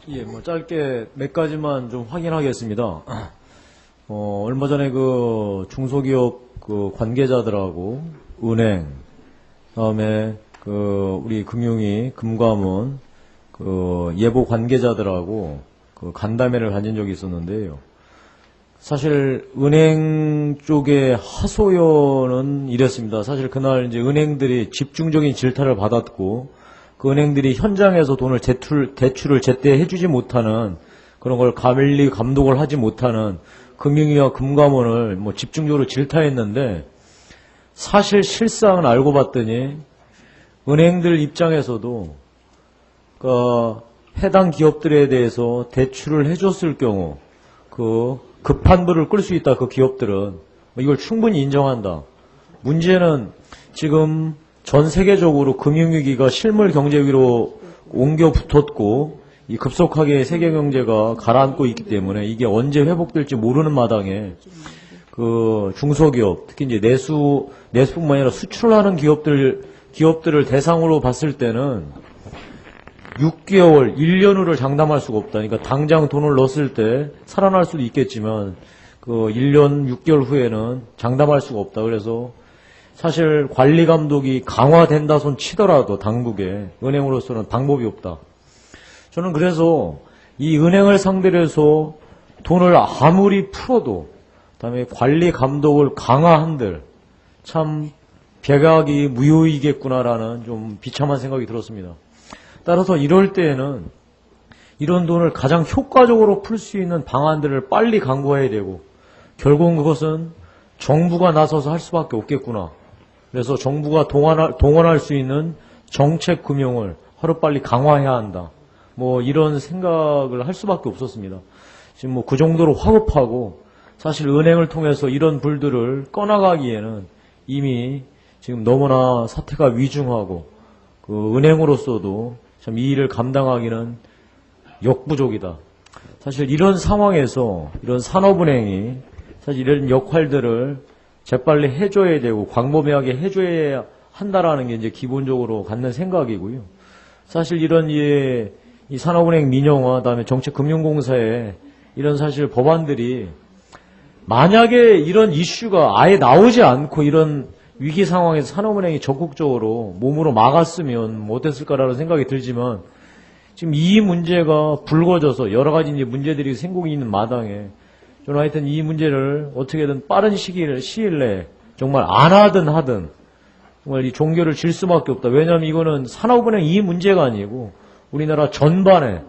예, 뭐 짧게 몇 가지만 좀 확인하겠습니다. 얼마 전에 그 중소기업 그 관계자들하고 은행, 다음에 그 우리 금융위, 금감원, 그 예보 관계자들하고 그 간담회를 가진 적이 있었는데요. 사실 은행 쪽의 하소연은 이랬습니다. 사실 그날 이제 은행들이 집중적인 질타를 받았고, 그 은행들이 현장에서 돈을 대출을 제때 해주지 못하는 그런 걸 관리 감독을 하지 못하는 금융위와 금감원을 뭐 집중적으로 질타했는데, 사실 실상은 알고 봤더니 은행들 입장에서도 그 해당 기업들에 대해서 대출을 해줬을 경우 그 급환불을 끌 수 있다. 그 기업들은 이걸 충분히 인정한다. 문제는 지금 전 세계적으로 금융위기가 실물 경제 위로 옮겨 붙었고, 이 급속하게 세계 경제가 가라앉고 있기 때문에 이게 언제 회복될지 모르는 마당에 그 중소기업, 특히 이제 내수뿐만 아니라 수출하는 기업들을 대상으로 봤을 때는 6개월, 1년으로 장담할 수가 없다. 그러니까 당장 돈을 넣었을 때 살아날 수도 있겠지만 그 1년 6개월 후에는 장담할 수가 없다. 그래서 사실 관리 감독이 강화된다 손 치더라도 당국에 은행으로서는 방법이 없다. 저는 그래서 이 은행을 상대로 해서 돈을 아무리 풀어도, 그다음에 관리 감독을 강화한들 참 백악이 무효이겠구나라는 좀 비참한 생각이 들었습니다. 따라서 이럴 때에는 이런 돈을 가장 효과적으로 풀 수 있는 방안들을 빨리 강구해야 되고, 결국은 그것은 정부가 나서서 할 수밖에 없겠구나. 그래서 정부가 동원할 수 있는 정책 금융을 하루빨리 강화해야 한다. 뭐 이런 생각을 할 수밖에 없었습니다. 지금 뭐 그 정도로 화급하고, 사실 은행을 통해서 이런 불들을 꺼나가기에는 이미 지금 너무나 사태가 위중하고, 그 은행으로서도 참 이 일을 감당하기는 역부족이다. 사실 이런 상황에서 이런 산업은행이 사실 이런 역할들을 재빨리 해줘야 되고 광범위하게 해줘야 한다라는 게 이제 기본적으로 갖는 생각이고요. 사실 이런 이 산업은행 민영화, 다음에 정책금융공사에 이런 사실 법안들이 만약에 이런 이슈가 아예 나오지 않고 이런 위기 상황에서 산업은행이 적극적으로 몸으로 막았으면 뭐 어땠을까라는 생각이 들지만, 지금 이 문제가 불거져서 여러 가지 이제 문제들이 생기고 있는 마당에 저는 하여튼 이 문제를 어떻게든 빠른 시일 내에 정말 안 하든 하든 정말 이 종결을 질 수밖에 없다. 왜냐하면 이거는 산업은행 이 문제가 아니고 우리나라 전반에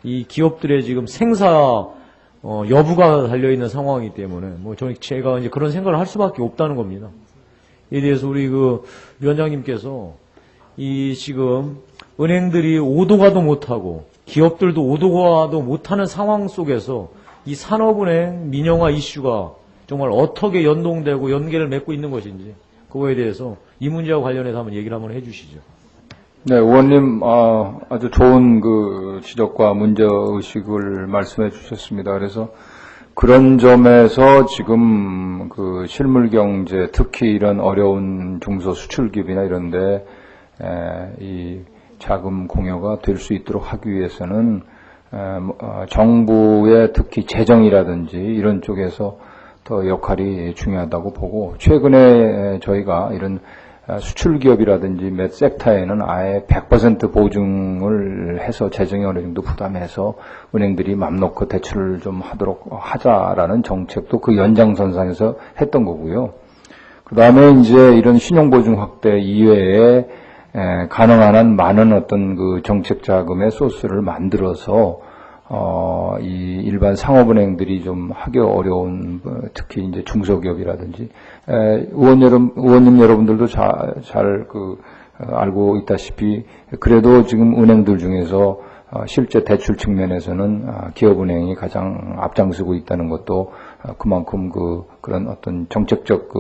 이 기업들의 지금 생사 여부가 달려있는 상황이기 때문에 뭐 제가 이제 그런 생각을 할 수밖에 없다는 겁니다. 이에 대해서 우리 그 위원장님께서 이 지금 은행들이 오도가도 못하고 기업들도 오도가도 못하는 상황 속에서 이 산업은행 민영화 이슈가 정말 어떻게 연동되고 연계를 맺고 있는 것인지, 그거에 대해서 이 문제와 관련해서 한번 얘기를 한번 해주시죠. 네, 의원님 아주 좋은 그 지적과 문제의식을 말씀해 주셨습니다. 그래서 그런 점에서 지금 그 실물경제, 특히 이런 어려운 중소수출기업이나 이런데 이 자금 공여가 될 수 있도록 하기 위해서는 정부의 특히 재정이라든지 이런 쪽에서 더 역할이 중요하다고 보고, 최근에 저희가 이런 수출기업이라든지 몇 섹터에는 아예 100% 보증을 해서 재정에 어느 정도 부담해서 은행들이 맘 놓고 대출을 좀 하자라는 정책도 그 연장선상에서 했던 거고요. 그 다음에 이제 이런 신용보증 확대 이외에 가능한 한 많은 어떤 그 정책 자금의 소스를 만들어서 이 일반 상업은행들이 좀 하기 어려운 특히 이제 중소기업이라든지 의원님 여러분들도 잘 알고 있다시피 그래도 지금 은행들 중에서 실제 대출 측면에서는 기업은행이 가장 앞장서고 있다는 것도 그만큼 그런 어떤 정책적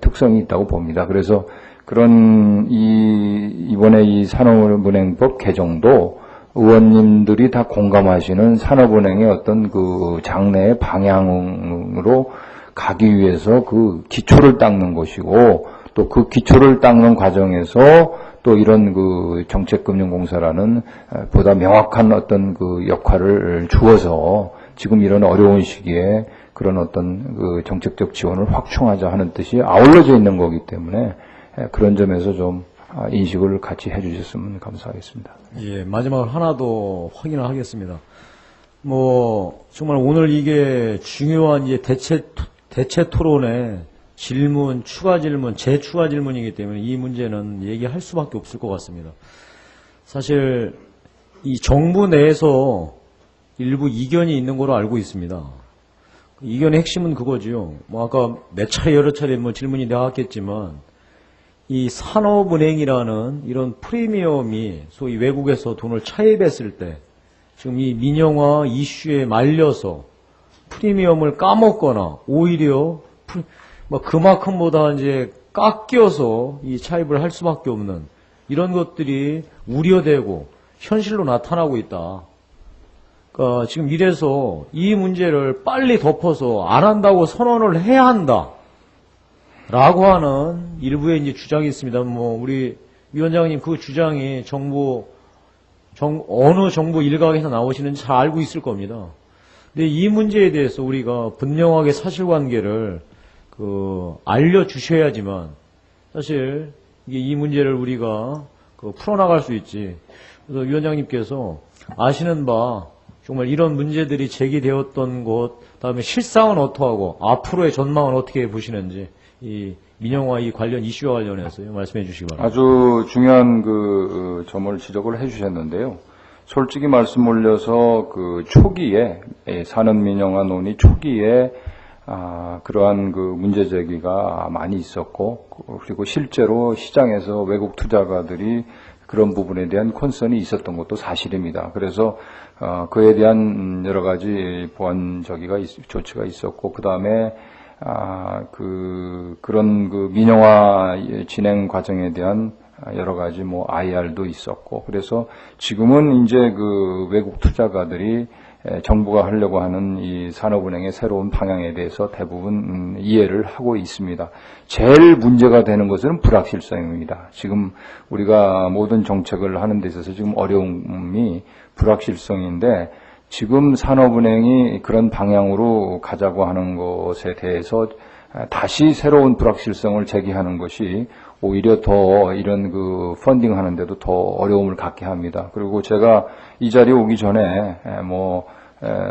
특성이 있다고 봅니다. 그래서 그런 이번에 이 산업은행법 개정도 의원님들이 다 공감하시는 산업은행의 어떤 그 장래의 방향으로 가기 위해서 그 기초를 닦는 것이고, 또 그 기초를 닦는 과정에서 또 이런 그 정책금융공사라는 보다 명확한 어떤 그 역할을 주어서 지금 이런 어려운 시기에 그런 어떤 그 정책적 지원을 확충하자 하는 뜻이 아울러져 있는 거기 때문에 그런 점에서 좀 인식을 같이 해주셨으면 감사하겠습니다. 예, 마지막으로 하나 더 확인을 하겠습니다. 정말 오늘 이게 중요한 이제 대체 토론의 질문, 추가 질문, 재추가 질문이기 때문에 이 문제는 얘기할 수밖에 없을 것 같습니다. 사실 이 정부 내에서 일부 이견이 있는 걸로 알고 있습니다. 이견의 핵심은 그거지요. 아까 몇 차례 여러 차례 질문이 나왔겠지만 이 산업은행이라는 이런 프리미엄이 소위 외국에서 돈을 차입했을 때 지금 이 민영화 이슈에 말려서 프리미엄을 까먹거나 오히려 그만큼보다 이제 깎여서 이 차입을 할 수밖에 없는 이런 것들이 우려되고 현실로 나타나고 있다. 그러니까 지금 이래서 이 문제를 빨리 덮어서 안 한다고 선언을 해야 한다. 라고 하는 일부의 이제 주장이 있습니다. 우리 위원장님 그 주장이 어느 정부 일각에서 나오시는지 잘 알고 있을 겁니다. 근데 이 문제에 대해서 우리가 분명하게 사실관계를 알려주셔야지만 사실 이 문제를 우리가 풀어나갈 수 있지. 그래서 위원장님께서 아시는 바 정말 이런 문제들이 제기되었던 것, 다음에 실상은 어떠하고 앞으로의 전망은 어떻게 보시는지 이 민영화 이 관련 이슈와 관련해서 말씀해 주시기 바랍니다. 아주 중요한 점을 지적을 해주셨는데요. 솔직히 말씀 올려서 초기에 산업 민영화 논의 초기에 그러한 문제 제기가 많이 있었고 그리고 실제로 시장에서 외국 투자가들이 그런 부분에 대한 콘선이 있었던 것도 사실입니다. 그래서 그에 대한 여러 가지 보완 조치가 있었고 그 다음에 그런 민영화 진행 과정에 대한 여러 가지 IR도 있었고 그래서 지금은 이제 외국 투자가들이 정부가 하려고 하는 이 산업은행의 새로운 방향에 대해서 대부분 이해를 하고 있습니다. 제일 문제가 되는 것은 불확실성입니다. 지금 우리가 모든 정책을 하는 데 있어서 지금 어려움이 불확실성인데 지금 산업은행이 그런 방향으로 가자고 하는 것에 대해서 다시 새로운 불확실성을 제기하는 것이 오히려 더 이런 펀딩 하는데도 더 어려움을 갖게 합니다. 그리고 제가 이 자리에 오기 전에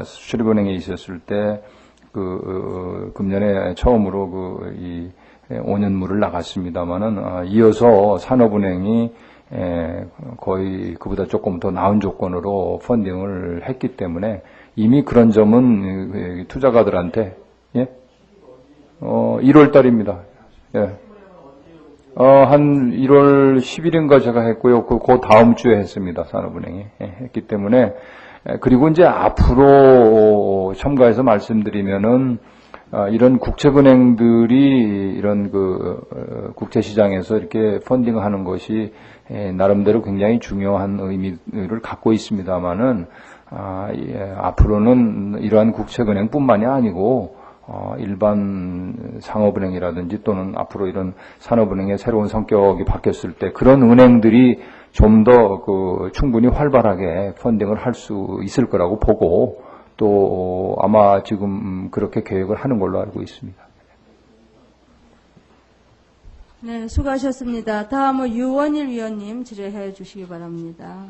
수출입은행에 있었을 때 금년에 처음으로 이 5년물을 나갔습니다만은 이어서 산업은행이 거의 그보다 조금 더 나은 조건으로 펀딩을 했기 때문에 이미 그런 점은 투자가들한테 1월 달입니다. 한 1월 10일인가 제가 했고요. 그 다음 주에 했습니다. 산업은행이 했기 때문에 그리고 이제 앞으로 첨가해서 말씀드리면은 이런 국책은행들이 이런 국제시장에서 이렇게 펀딩하는 것이 나름대로 굉장히 중요한 의미를 갖고 있습니다만은 앞으로는 이러한 국책은행뿐만이 아니고 일반 상업은행이라든지 또는 앞으로 이런 산업은행의 새로운 성격이 바뀌었을 때 그런 은행들이 좀 더 충분히 활발하게 펀딩을 할 수 있을 거라고 보고 또 아마 지금 그렇게 계획을 하는 걸로 알고 있습니다. 네, 수고하셨습니다. 다음은 유원일 위원님 질의해 주시기 바랍니다.